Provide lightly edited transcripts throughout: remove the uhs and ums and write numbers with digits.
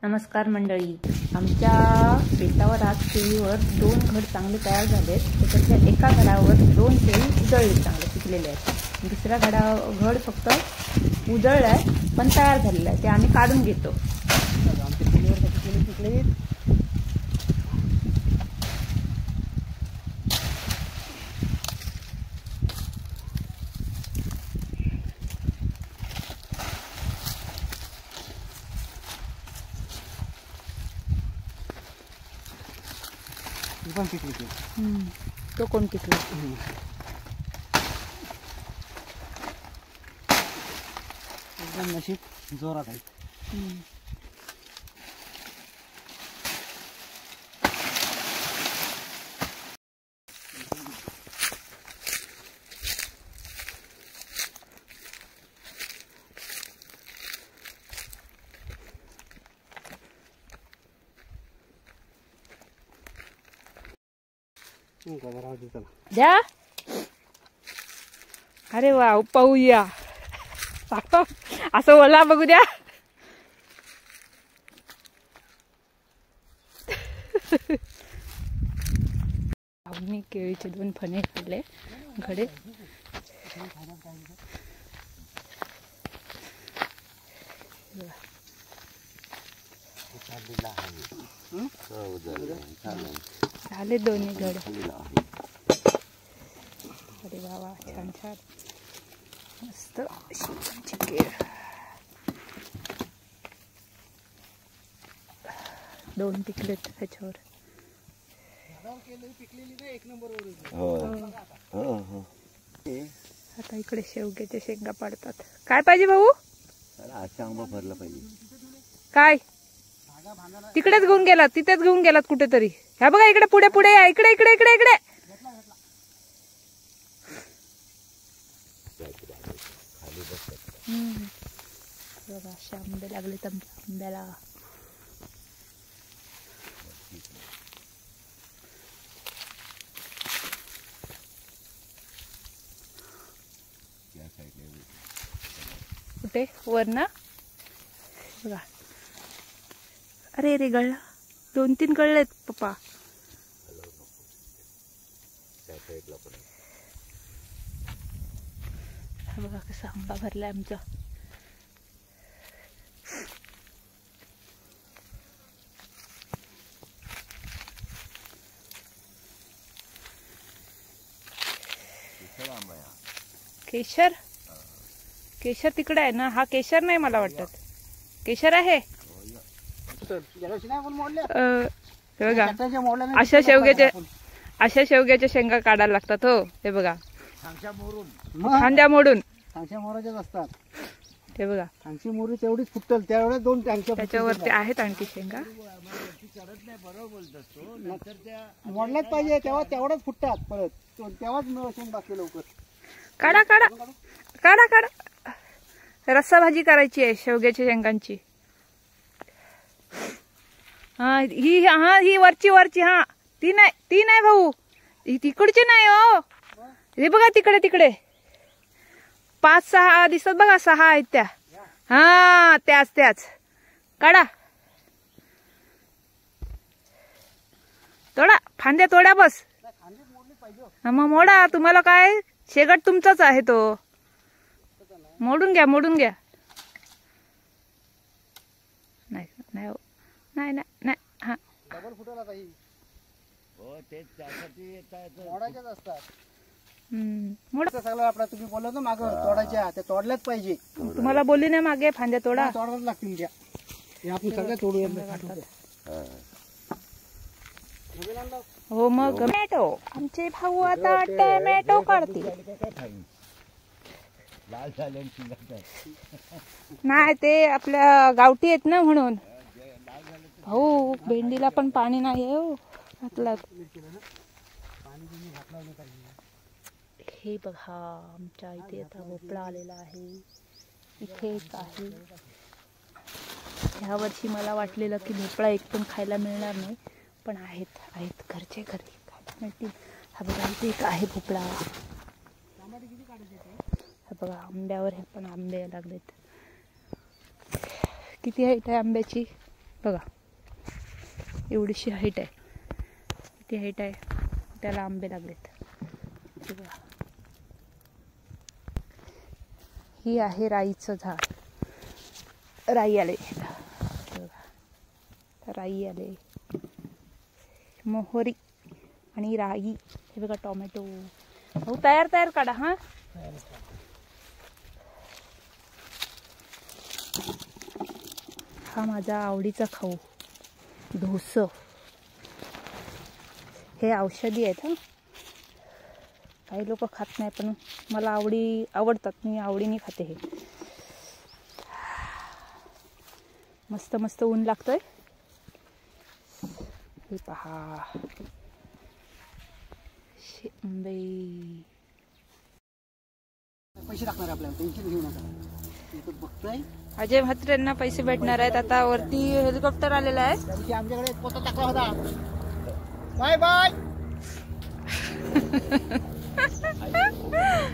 नमस्कार मंडळी, आमच्या बेटावर आज केळीवर 2 घड चांगले तयार झालेत। त्याच्यातल्या एका घडावर 2 केळी उजळले, चांगले पिकलेले आहेत। दुसऱ्या घड फक्त उजळलाय पण तयार झालेला आहे, ते आम्ही काढून घेतो। आमच्या केळीवर कशी केळी पिकले पण पिकली तो कोण पिकला? एकदम नशीब जोरात आहे। द्या। अरे वा, पाहूया असं ओला बघू द्या। आम्ही केळीचे 2 फणे खाल्ले घडे। झाले दोन्ही घड। अरे वा, छान छान मस्त अशी केळ। 2 पिकलेत त्याच्यावर। आता इकडे शेवग्याच्या शेंगा पाडतात। काय पाहिजे भाऊ? आंबा भरला पाहिजे। काय तिकडेच घेऊन गेलात? तिथेच घेऊन गेलात कुठेतरी? ह्या बघा इकडे, पुढे पुढे या, इकडे इकडे इकडे इकडे। बघा असे आंबे लागले आमच्या आंब्याला। कुठे वर ना? बघा, अरे रे गळला, 2-3 गळलेत पप्पा। बघा कसा आंबा भरलाय आमचा। केशर, केशर तिकडे आहे ना? हा केशर नाही मला वाटत। केशर आहे बघा। अशा शेवग्याच्या शेंगा काढायला लागतात हो। हे बघा, खांद्या मोडून मोराच्याच असतात। हे बघा, खांची मोरी तेवढीच फुटल, त्यावेळेस 2 टँक्या त्याच्यावरती आहेत आणखी शेंगा। मोडल्याच पाहिजे, तेव्हा तेवढंच फुटतात परत, तेव्हाच शेंग बाकी लवकर। काढा काढा काढा काढा, रस्सा भाजी करायची आहे शेवग्याच्या शेंगांची। ही वरची वरची, हा ती नाही भाऊ, तिकडची नाही हो। हे बघा तिकडे तिकडे 5-6 दिसत बघा, 6 आहेत त्या। हा त्याच काढा, तोडा फांद्या, तोड्या बस। मग मोडा, तुम्हाला काय, शेगट तुमचाच आहे तो। मोडून घ्या, मोडून घ्या। नाही नाही नाही नाही, हा डबल फुटला ताई। हो, तेच त्यासाठी मोडायच्याच असतात। मोडा सगळं आपला तुम्ही बोलला ना मागं तोडायच्या, त्या तोडल्याच पाहिजे। तुम्हाला बोलली नाही मागे, फांद्या तोडा। तोडायला लागतील त्या, हे आपण सगळ्या तोडूया। हो मग टोमॅटो, आमचे भाऊ आता टोमॅटो काढतील। नाही, ते आपल्या गावठी आहेत ना म्हणून। हो, भेंडीला पण पाणी नाही आहे हो घातलं। हे बघा, आमच्या इथे आता भोपळा आलेला आहे। इथे एक आहे। ह्या वर्षी मला वाटलेलं की भोपळा एक पण खायला मिळणार नाही, पण आहेत घरचे घरी खायला मिळतील। हा बघा, इथे एक आहे भोपळा। हा बघा, आंब्यावर हे पण आंबे लागलेत। किती हाईट आहे आंब्याची बघा एवढीशी हाईट आहे, किती हाईट आहे, त्याला आंबे लागलेत. बघा ही आहे राईचं झाड, राई आले, राई आले, मोहरी आणि राई. हे बघा टोमॅटो. हो तयार काढा. हा हा माझा आवडीचा खाऊ ढोस. हे औषधी आहेत. हा काही लोक खात नाही पण मला आवडतात, मी आवडीने खाते. हे मस्त मस्त ऊन लागतंय. हे पहा आंबे. पैसे टाकणार आपल्याला, टेन्शन घेऊ नका. बघतोय अजय म्हात्रेंना पैसे भेटणार आहेत. आता वरती हेलिकॉप्टर आलेला आहे. त्यादिवशी आमच्याकडे एक पोता टाकला होता. Bye bye.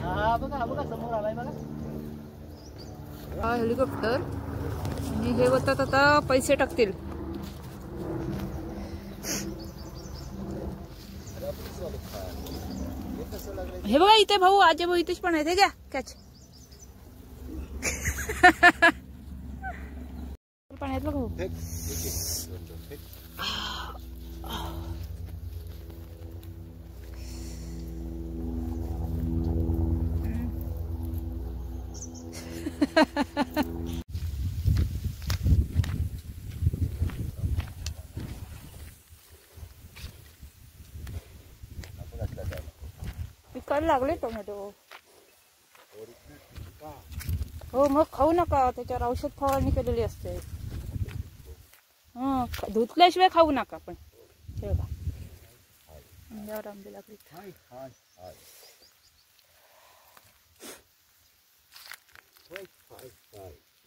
हा बघा बघा समोर आलाय बघा हा हेलिकॉप्टर. आणि हे होतात आता पैसे टाकतील. हे बघा इथे भाऊ, आजे भाऊ इथेच पण आहेत. हे घ्या कॅच. पण आहेत बघा भाऊ. विकायला लागले टोमॅटो. हो मग खाऊ नका, त्याच्यावर औषध फवारणी केलेली असते. धुतल्याशिवाय खाऊ नका. पण हे बघा आंब्यावर आंबे लागले.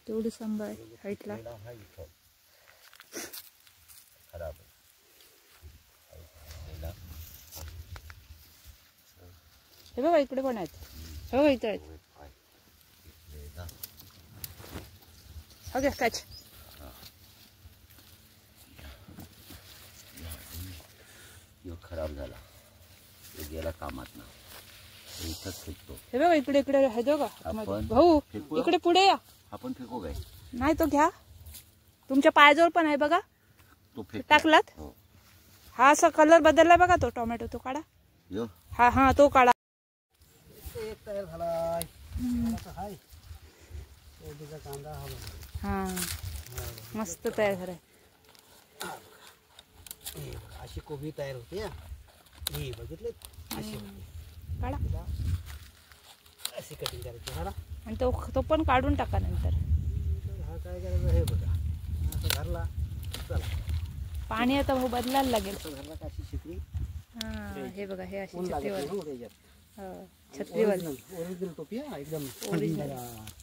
तेवढीच आंबा आहे हाईटला. हे बघा इकडे पण आहेत. हे बघा इथे आहेत. Okay catch. खराब झाला, गेला कामात ना, इथंच फेकतो. हे बघा इकडे इकडे आहे बघा भाऊ. इकडे पुढे या. आपण फेकू काय? नाही तो घ्या, तुमच्या पायाजवळ पण आहे बघा. तो टाकलात. हा असा कलर बदलला बघा तो टोमॅटो. तो काढा. हा हा तो काढा. एक तयार झालाय. कांदा हा मस्त तयार झालाय. अशी कोबी तयार होते. हे बघितले अशी काढा. अशी कटिंग करायची. हा आणि तो पण काढून टाका नंतर. हा काय करायचं हे बघा. असं धरला. चला पाणी आता भाऊ बदलायला लागेल. धरला का अशी शिकली. हा हे बघा हे अशी छत्रीवाली. छत्रीवाली ओरिजिनल टोपी एकदम.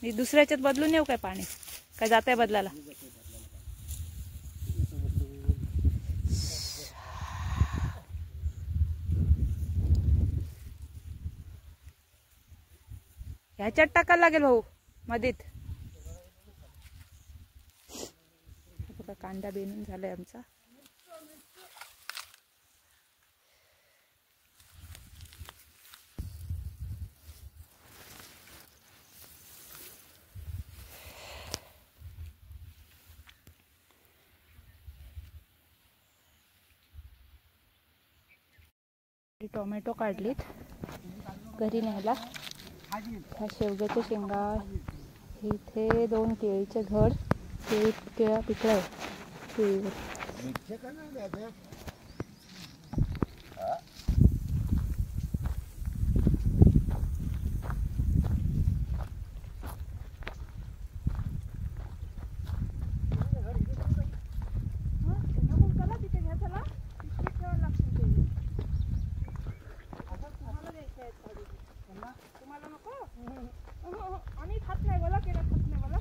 मी दुसऱ्याच्यात बदलून येऊ काय पाणी? काय जात आहे बदलायला? ह्याच्यात टाकायला लागेल भाऊ मधीत. बघा कांदा बेनून झालाय आमचा. टोमॅटो काढलीत घरी न्यायला. ह्या शेवग्याच्या शेंगा, इथे 2 केळीचे घड, केळ्या पिकळ्या केळीवर. आणि खात नाही बोला, केलं खात नाही बोला.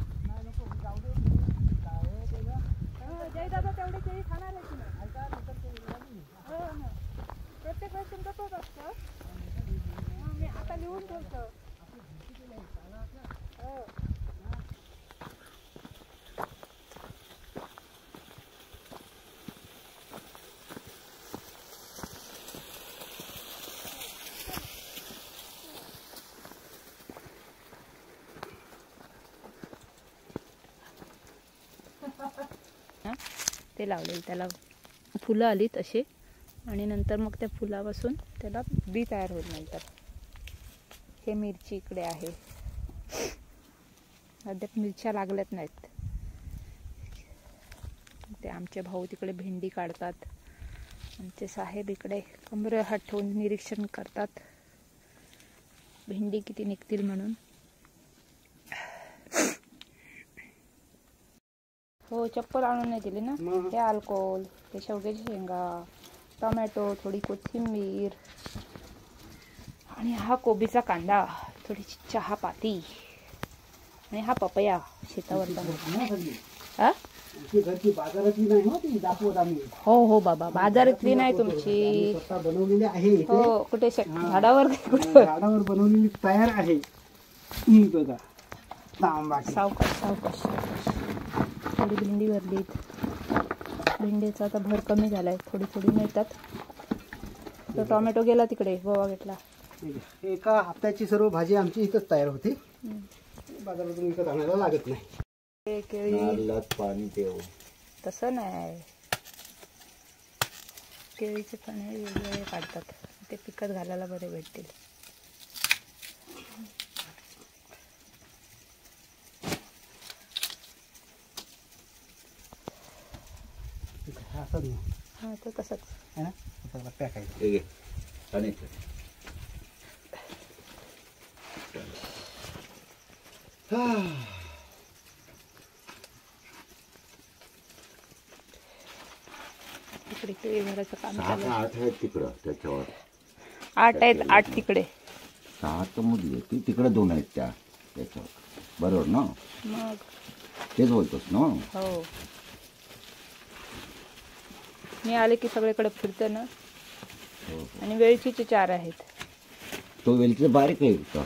जय दादा तेवढे केळी खाणार आहे की नाही? प्रत्येक वेळेस तुमचं तोच असतं. मी आता लिहून ठेवतो. ते लावलेले, त्याला फुलं आली तसे आणि नंतर मग त्या फुलापासून त्याला बी तयार होईल नंतर. हे मिरची इकडे आहे, अद्याप मिरच्या लागल्यात नाहीत. ते आमचे भाऊ तिकडे भेंडी काढतात, आमचे साहेब इकडे कमरे हात ठेवून निरीक्षण करतात भेंडी किती निघतील म्हणून. हो, चप्पल आणून नाही दिली ना. हे अल्कोहोल, हे शेवग्याची शेंगा, टोमॅटो, थोडी कोथिंबीर आणि हा कोबीचा कांदा, थोडीशी चहा पाती आणि हा पपया शेतावरचा. हा, घरची बाजारातली नाही हो, ती दाखवत आम्ही. हो हो बाबा, बाजारातली नाही तुमची, स्वतः बनवलेली आहे. हो, कुठे झाडावर झाडावर बनवलेली तयार आहे. ही बघा तांबाटी. सावकाश सावकाश. थोडी भेंडी भरलीत. भेंडीचा आता भर कमी झालाय, थोडी थोडी मिळतात. तर टोमॅटो गेला तिकडे, गोवा घेतला. एका हप्त्याची सर्व भाजी आमची इथंच तयार होती, बाजारातून विकत आणायला लागत नाही. केळी पाणी ठेव. तसं नाही, केळीचे पाने वेगवेगळे काढतात, ते पिकत घालायला बरे भेटतील. हा, तर तसंच है ना, पॅक आहे. हे घे. पाणी ठेव. तिकडे केळी भरायचं काम 6 चालू का आहे. 8 आहेत तिकडं त्याच्यावर. 8 आहेत, 8 तिकडे. 6 तर मुली आहेत, तिकडे 2 आहेत त्याच्यावर. बरोबर ना, मग तेच बोलतोस ना. हो, मी आले की सगळीकडे फिरते ना. आणि वेळचीचे 4 आहेत. तो वेलची बारीक आहे का?